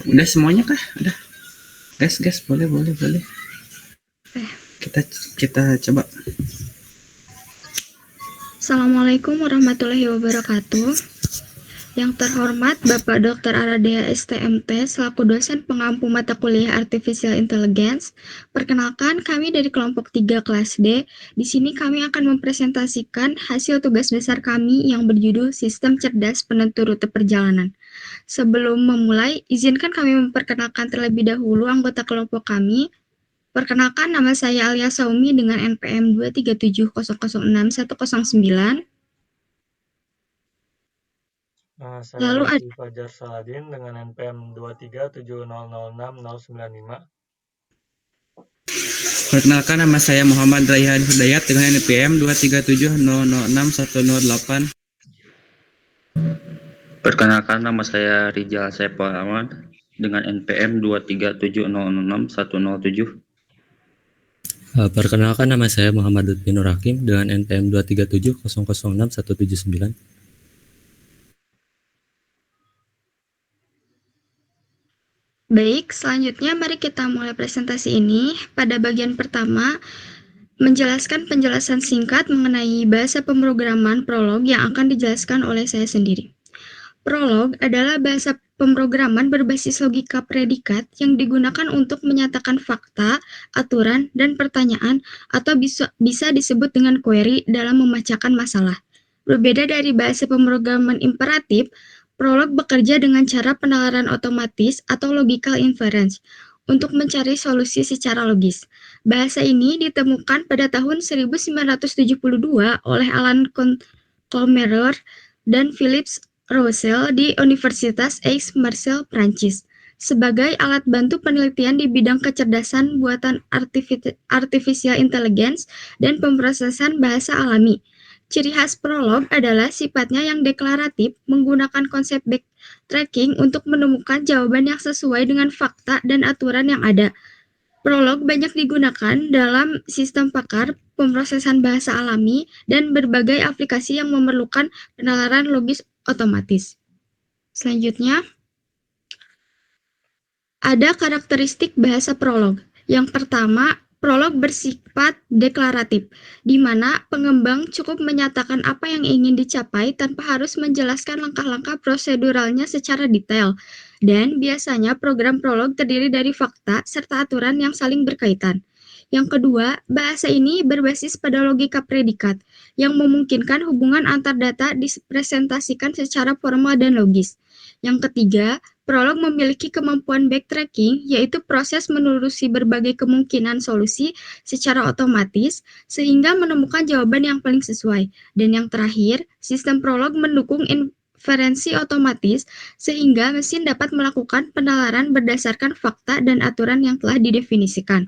Udah semuanya kah? Udah. Gas, boleh. Kita coba. Assalamualaikum warahmatullahi wabarakatuh. Yang terhormat Bapak Dr. Aradea STMT selaku dosen pengampu mata kuliah Artificial Intelligence. Perkenalkan, kami dari kelompok 3 kelas D. Di sini kami akan mempresentasikan hasil tugas besar kami yang berjudul Sistem Cerdas Penentu Rute Perjalanan. Sebelum memulai, izinkan kami memperkenalkan terlebih dahulu anggota kelompok kami. Perkenalkan, nama saya Alia Saumi dengan NPM 237006109. Saya Lalu Lutfi Fajar Saladin dengan NPM 237006095. Perkenalkan, nama saya Muhammad Raihan Hidayat dengan NPM 237006108. Perkenalkan, nama saya Rijal Saiful Ahmad dengan NPM 237006107. Perkenalkan, nama saya Muhammad Lutfi Nur Hakim dengan NPM 237006179. Baik, selanjutnya mari kita mulai presentasi ini. Pada bagian pertama, menjelaskan penjelasan singkat mengenai bahasa pemrograman Prolog yang akan dijelaskan oleh saya sendiri. Prolog adalah bahasa pemrograman berbasis logika predikat yang digunakan untuk menyatakan fakta, aturan, dan pertanyaan atau bisa disebut dengan query dalam memecahkan masalah. Berbeda dari bahasa pemrograman imperatif, Prolog bekerja dengan cara penalaran otomatis atau logical inference untuk mencari solusi secara logis. Bahasa ini ditemukan pada tahun 1972 oleh Alan Colmerer dan Philippe Roussel di Universitas Aix-Marseille, Prancis, sebagai alat bantu penelitian di bidang kecerdasan buatan artificial intelligence dan pemrosesan bahasa alami. Ciri khas Prolog adalah sifatnya yang deklaratif, menggunakan konsep backtracking untuk menemukan jawaban yang sesuai dengan fakta dan aturan yang ada. Prolog banyak digunakan dalam sistem pakar, pemrosesan bahasa alami, dan berbagai aplikasi yang memerlukan penalaran logis otomatis. Selanjutnya, ada karakteristik bahasa Prolog. Yang pertama, Prolog bersifat deklaratif, di mana pengembang cukup menyatakan apa yang ingin dicapai tanpa harus menjelaskan langkah-langkah proseduralnya secara detail. Dan biasanya program Prolog terdiri dari fakta serta aturan yang saling berkaitan. Yang kedua, bahasa ini berbasis pada logika predikat, yang memungkinkan hubungan antar data dipresentasikan secara formal dan logis. Yang ketiga, Prolog memiliki kemampuan backtracking, yaitu proses menelusuri berbagai kemungkinan solusi secara otomatis, sehingga menemukan jawaban yang paling sesuai. Dan yang terakhir, sistem Prolog mendukung inferensi otomatis, sehingga mesin dapat melakukan penalaran berdasarkan fakta dan aturan yang telah didefinisikan.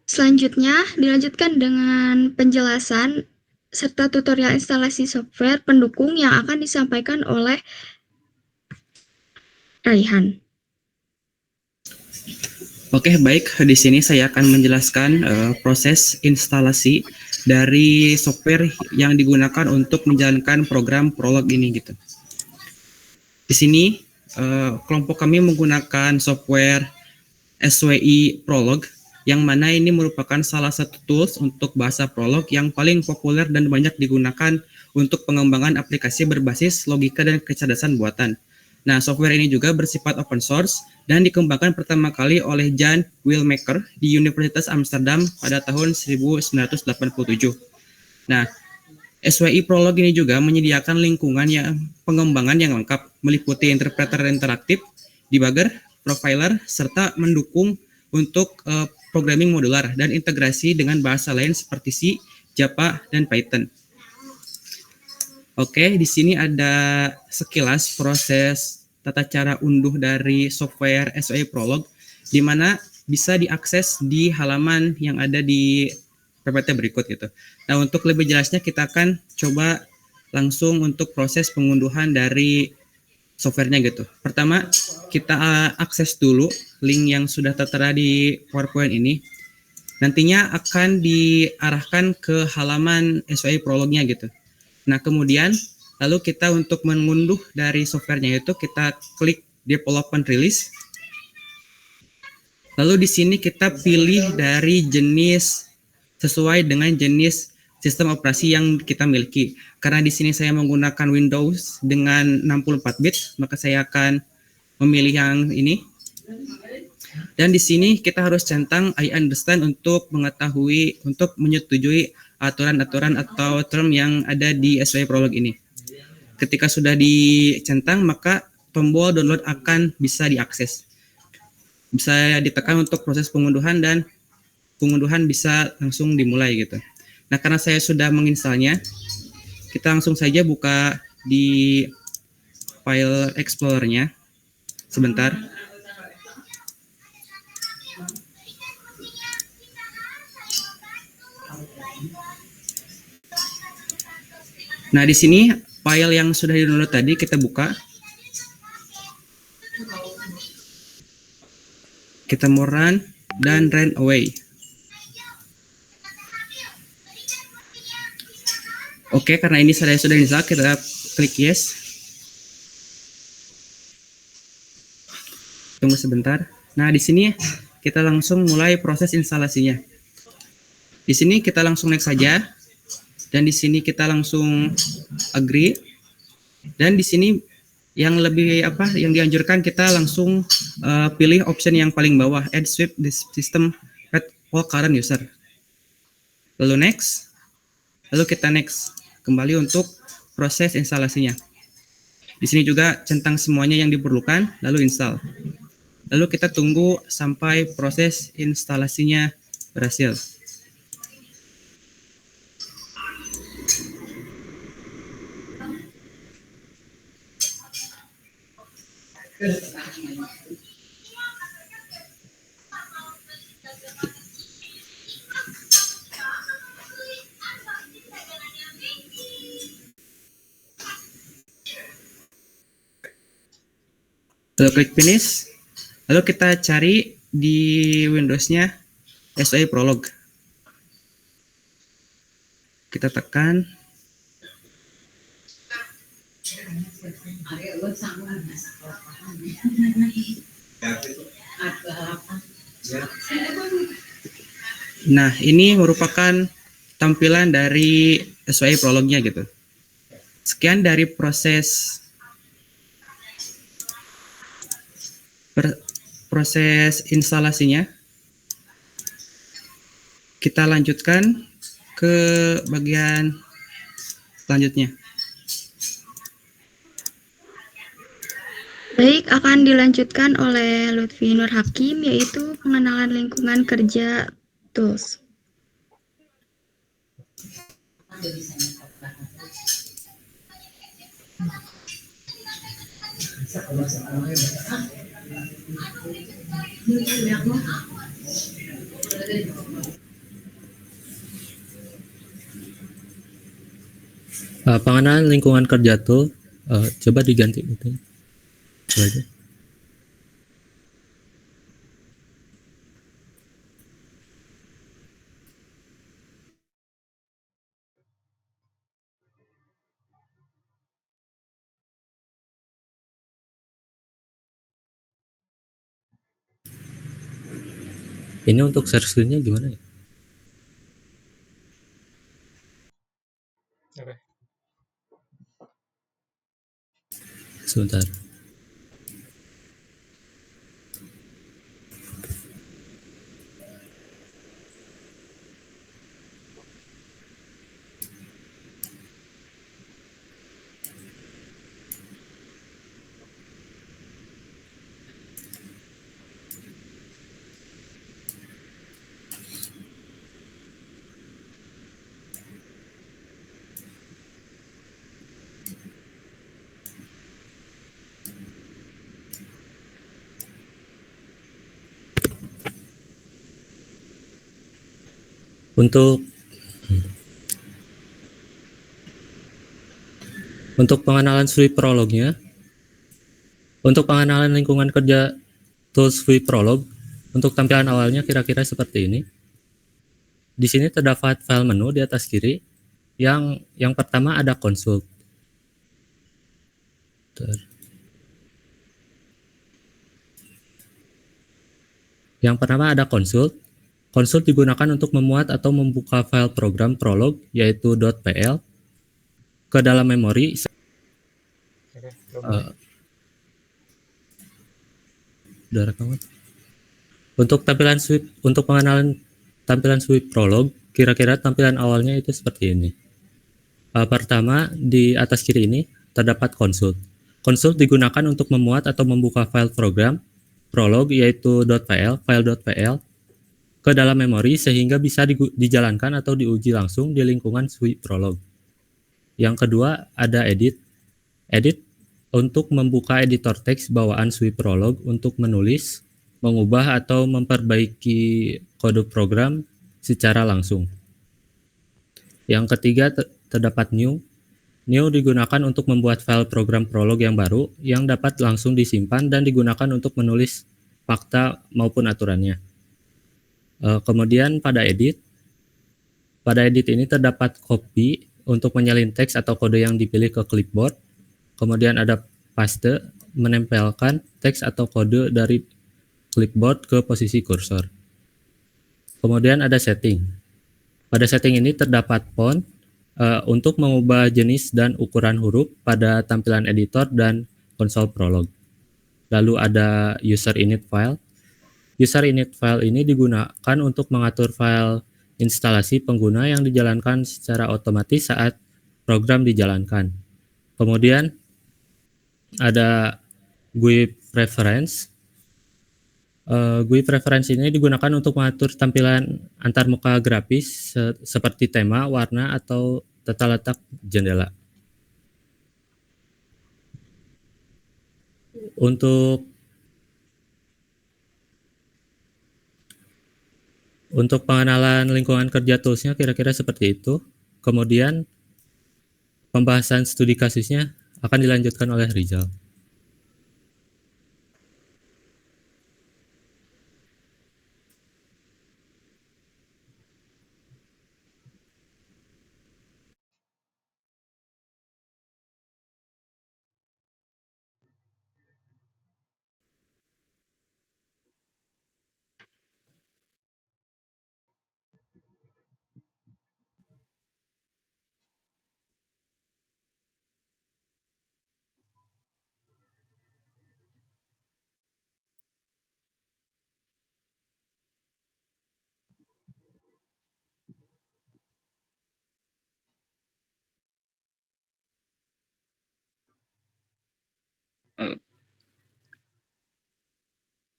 Selanjutnya, dilanjutkan dengan penjelasan serta tutorial instalasi software pendukung yang akan disampaikan oleh Raihan. Oke, baik. Di sini saya akan menjelaskan proses instalasi dari software yang digunakan untuk menjalankan program Prolog ini gitu. Di sini kelompok kami menggunakan software SWI Prolog, yang mana ini merupakan salah satu tools untuk bahasa Prolog yang paling populer dan banyak digunakan untuk pengembangan aplikasi berbasis logika dan kecerdasan buatan. Nah, software ini juga bersifat open source dan dikembangkan pertama kali oleh Jan Willemaker di Universitas Amsterdam pada tahun 1987. Nah, SWI Prolog ini juga menyediakan lingkungan yang pengembangan yang lengkap, meliputi interpreter interaktif, debugger, profiler, serta mendukung untuk programming modular dan integrasi dengan bahasa lain seperti C, Java, dan Python. Oke, di sini ada sekilas proses tata cara unduh dari software SWI Prolog, di mana bisa diakses di halaman yang ada di PPT berikut gitu. Nah, untuk lebih jelasnya kita akan coba langsung untuk proses pengunduhan dari softwarenya gitu. Pertama, kita akses dulu link yang sudah tertera di PowerPoint ini. Nantinya akan diarahkan ke halaman SWI Prolognya gitu. Nah, kemudian lalu kita untuk mengunduh dari softwarenya itu kita klik development release. Lalu di sini kita pilih dari jenis sesuai dengan jenis sistem operasi yang kita miliki. Karena di sini saya menggunakan Windows dengan 64 bit, maka saya akan memilih yang ini. Dan di sini kita harus centang I understand untuk mengetahui, untuk menyetujui aturan-aturan atau term yang ada di SOA Prolog ini. Ketika sudah dicentang, maka tombol download akan bisa diakses. Bisa ditekan untuk proses pengunduhan dan pengunduhan bisa langsung dimulai gitu. Nah, karena saya sudah menginstalnya, kita langsung saja buka di file Explorer-nya. Sebentar. Nah, di sini file yang sudah di-download tadi kita buka. Kita mau run dan run away. Oke, karena ini sudah install, kita klik yes. Tunggu sebentar. Nah, di sini kita langsung mulai proses instalasinya. Di sini kita langsung next saja. Dan di sini kita langsung agree. Dan di sini yang lebih yang dianjurkan kita langsung pilih option yang paling bawah, add sweep the system at all current user. Lalu next. Lalu kita next kembali untuk proses instalasinya. Di sini juga centang semuanya yang diperlukan, lalu install. Lalu kita tunggu sampai proses instalasinya berhasil. Lalu klik finish. Lalu kita cari di Windows-nya SOA Prolog. Kita tekan. Nah, ini merupakan tampilan dari SOA Prolog-nya gitu. Sekian dari proses instalasinya. Kita lanjutkan ke bagian selanjutnya. Baik, akan dilanjutkan oleh Lutfi Nur Hakim, yaitu pengenalan lingkungan kerja tools. Pengenalan lingkungan kerja tool, coba diganti gitu. Coba aja. Ini untuk share screen-nya gimana ya? Oke. Sebentar. Untuk pengenalan SOA Prolog-nya, untuk pengenalan lingkungan kerja tools SOA Prolog, untuk tampilan awalnya kira-kira seperti ini. Di sini terdapat file menu di atas kiri. Yang pertama ada consult. Yang pertama ada consult. Consult digunakan untuk memuat atau membuka file program Prolog yaitu .pl ke dalam memori. Oke, belum. Udah rekaman. Untuk tampilan sweep, untuk pengenalan tampilan sweep Prolog, kira-kira tampilan awalnya itu seperti ini. Pertama, di atas kiri ini terdapat consult. Consult digunakan untuk memuat atau membuka file program Prolog yaitu file.pl ke dalam memori sehingga bisa dijalankan atau diuji langsung di lingkungan sweep Prolog. Yang kedua ada edit. Edit untuk membuka editor teks bawaan sweep Prolog untuk menulis, mengubah atau memperbaiki kode program secara langsung. Yang ketiga terdapat new. New digunakan untuk membuat file program Prolog yang baru yang dapat langsung disimpan dan digunakan untuk menulis fakta maupun aturannya. Kemudian pada edit ini terdapat copy untuk menyalin teks atau kode yang dipilih ke clipboard. Kemudian ada paste, menempelkan teks atau kode dari clipboard ke posisi kursor. Kemudian ada setting. Pada setting ini terdapat font untuk mengubah jenis dan ukuran huruf pada tampilan editor dan konsol Prolog. Lalu ada user init file. User init file ini digunakan untuk mengatur file instalasi pengguna yang dijalankan secara otomatis saat program dijalankan. Kemudian ada GUI preference. GUI preference ini digunakan untuk mengatur tampilan antarmuka grafis seperti tema, warna, atau tata letak jendela. Untuk pengenalan lingkungan kerja toolsnya kira-kira seperti itu. Kemudian pembahasan studi kasusnya akan dilanjutkan oleh Rizal.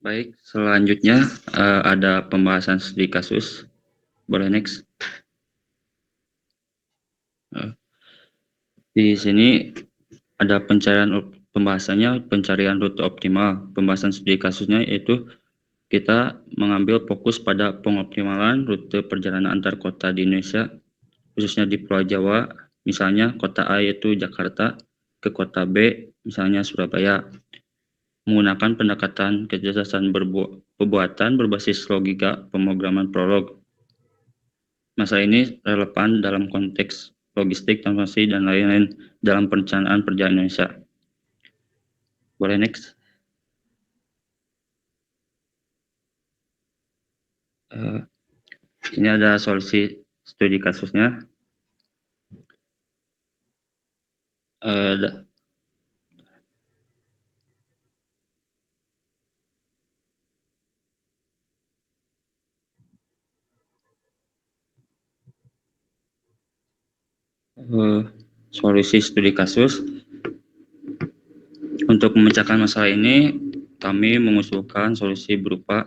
Baik, selanjutnya ada pembahasan studi kasus. Boleh next. Di sini ada pembahasannya pencarian rute optimal. Pembahasan studi kasusnya yaitu kita mengambil fokus pada pengoptimalan rute perjalanan antar kota di Indonesia, khususnya di Pulau Jawa, misalnya kota A yaitu Jakarta ke kota B, misalnya Surabaya, menggunakan pendekatan kecerdasan perbuatan berbasis logika pemrograman Prolog. Masalah ini relevan dalam konteks logistik, transportasi, dan lain-lain dalam perencanaan perjalanan Indonesia. Boleh next. Ini ada solusi studi kasusnya. Solusi studi kasus. Untuk memecahkan masalah ini, kami mengusulkan solusi berupa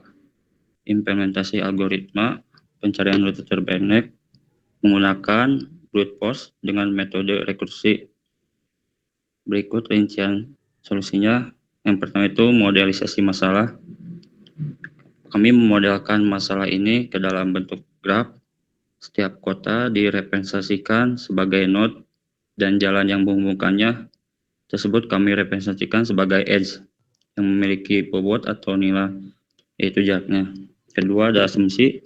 implementasi algoritma pencarian rute terbaik menggunakan brute force dengan metode rekursi. Berikut rincian solusinya. Yang pertama itu modelisasi masalah. Kami memodelkan masalah ini ke dalam bentuk graf. Setiap kota direpresentasikan sebagai node dan jalan yang menghubungkannya tersebut kami representasikan sebagai edge yang memiliki bobot atau nilai, yaitu jaraknya. Kedua ada asumsi.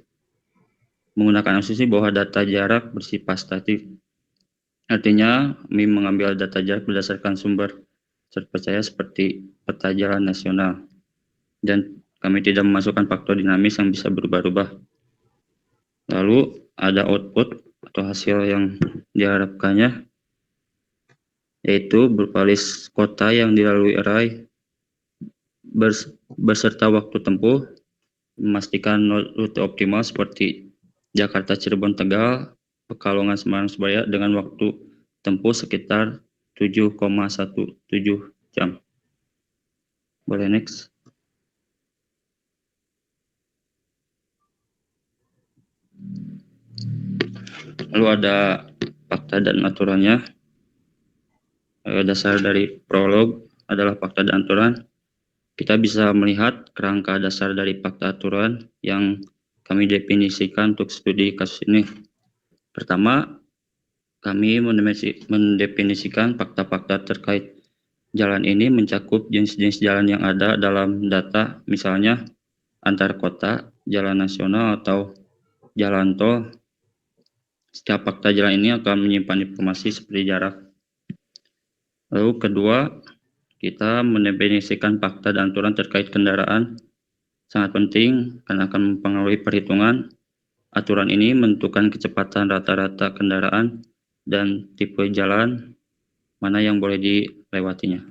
Menggunakan asumsi bahwa data jarak bersifat statik. Artinya, kami mengambil data jarak berdasarkan sumber terpercaya seperti peta jalan nasional. Dan kami tidak memasukkan faktor dinamis yang bisa berubah-ubah. Lalu ada output atau hasil yang diharapkannya, yaitu berupa list kota yang dilalui array beserta waktu tempuh, memastikan rute optimal seperti Jakarta, Cirebon, Tegal, Pekalongan, Semarang, Surabaya dengan waktu tempuh sekitar 7,17 jam. Boleh next. Lalu ada fakta dan aturannya. Dasar dari prolog adalah fakta dan aturan. Kita bisa melihat kerangka dasar dari fakta aturan yang kami definisikan untuk studi kasus ini. Pertama, kami mendefinisikan fakta-fakta terkait jalan ini mencakup jenis-jenis jalan yang ada dalam data, misalnya antar kota, jalan nasional, atau jalan tol. Setiap fakta jalan ini akan menyimpan informasi seperti jarak. Lalu kedua, kita mendefinisikan fakta dan aturan terkait kendaraan. Sangat penting karena akan mempengaruhi perhitungan. Aturan ini menentukan kecepatan rata-rata kendaraan dan tipe jalan mana yang boleh dilewatinya.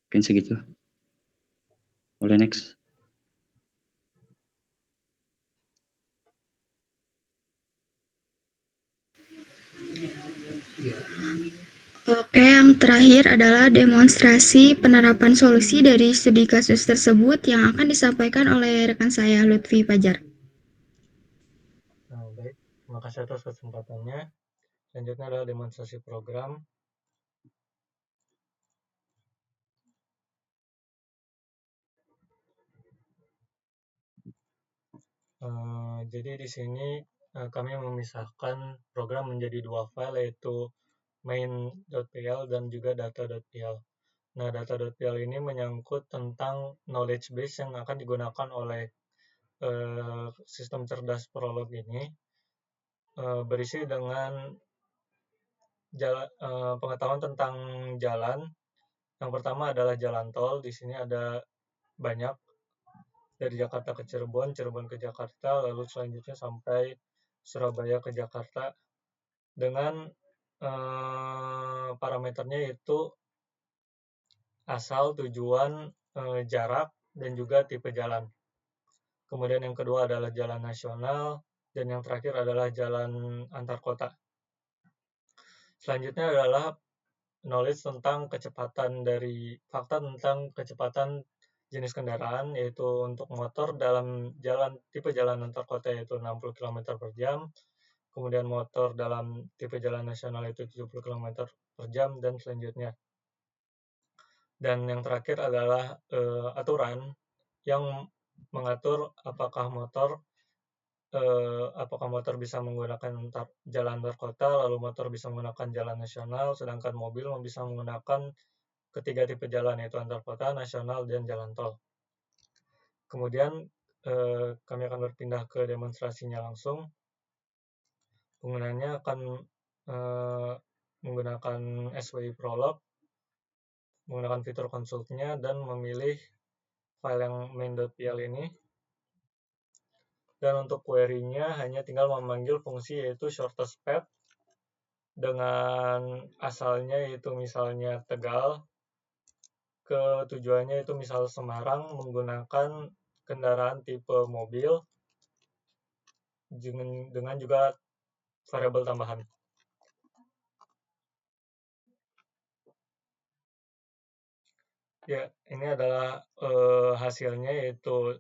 Mungkin segitu. Boleh next. Oke, yang terakhir adalah demonstrasi penerapan solusi dari studi kasus tersebut yang akan disampaikan oleh rekan saya, Lutfi Fajar. Nah, baik. Terima kasih atas kesempatannya. Selanjutnya adalah demonstrasi program. Jadi di sini kami memisahkan program menjadi dua file, yaitu main.pl dan juga data.pl. Nah, data.pl ini menyangkut tentang knowledge base yang akan digunakan oleh sistem cerdas Prolog ini, berisi dengan pengetahuan tentang jalan. Yang pertama adalah jalan tol. Di sini ada banyak, dari Jakarta ke Cirebon, Cirebon ke Jakarta, lalu selanjutnya sampai Surabaya ke Jakarta, dengan parameternya yaitu asal, tujuan, jarak, dan juga tipe jalan. Kemudian yang kedua adalah jalan nasional, dan yang terakhir adalah jalan antar kota. Selanjutnya adalah knowledge tentang kecepatan, dari fakta tentang kecepatan jenis kendaraan, yaitu untuk motor dalam jalan tipe jalan antar kota yaitu 60 km per jam, kemudian motor dalam tipe jalan nasional itu 70 km per jam, dan selanjutnya. Dan yang terakhir adalah aturan yang mengatur apakah motor bisa menggunakan jalan antar kota, lalu motor bisa menggunakan jalan nasional, sedangkan mobil bisa menggunakan ketiga tipe jalan, yaitu antar kota, nasional, dan jalan tol. Kemudian kami akan berpindah ke demonstrasinya langsung. Penggunaannya akan menggunakan SWI Prolog, menggunakan fitur konsultnya, dan memilih file yang main.pl ini. Dan untuk query-nya hanya tinggal memanggil fungsi yaitu shortest path dengan asalnya yaitu misalnya Tegal, ke tujuannya itu misal Semarang, menggunakan kendaraan tipe mobil dengan juga variabel tambahan. Ya, ini adalah hasilnya, yaitu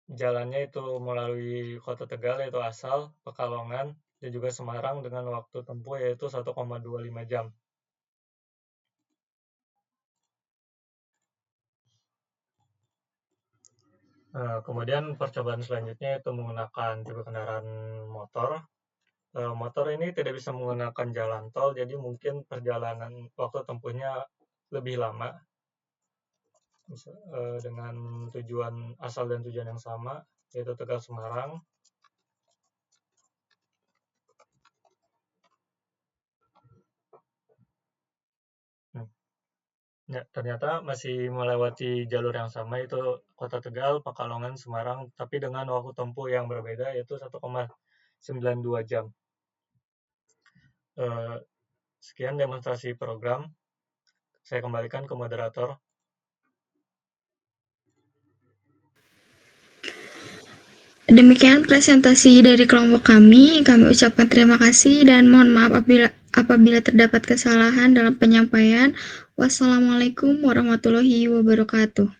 jalannya itu melalui kota Tegal yaitu asal, Pekalongan, dan juga Semarang dengan waktu tempuh yaitu 1,25 jam. Kemudian percobaan selanjutnya itu menggunakan tipe kendaraan motor. Motor ini tidak bisa menggunakan jalan tol, jadi mungkin perjalanan waktu tempuhnya lebih lama dengan tujuan asal dan tujuan yang sama, yaitu Tegal Semarang. ternyata masih melewati jalur yang sama, itu Kota Tegal, Pekalongan, Semarang, tapi dengan waktu tempuh yang berbeda, yaitu 1,92 jam. Sekian demonstrasi program. Saya kembalikan ke moderator. Demikian presentasi dari kelompok kami. Kami ucapkan terima kasih dan mohon maaf apabila terdapat kesalahan dalam penyampaian. Wassalamualaikum warahmatullahi wabarakatuh.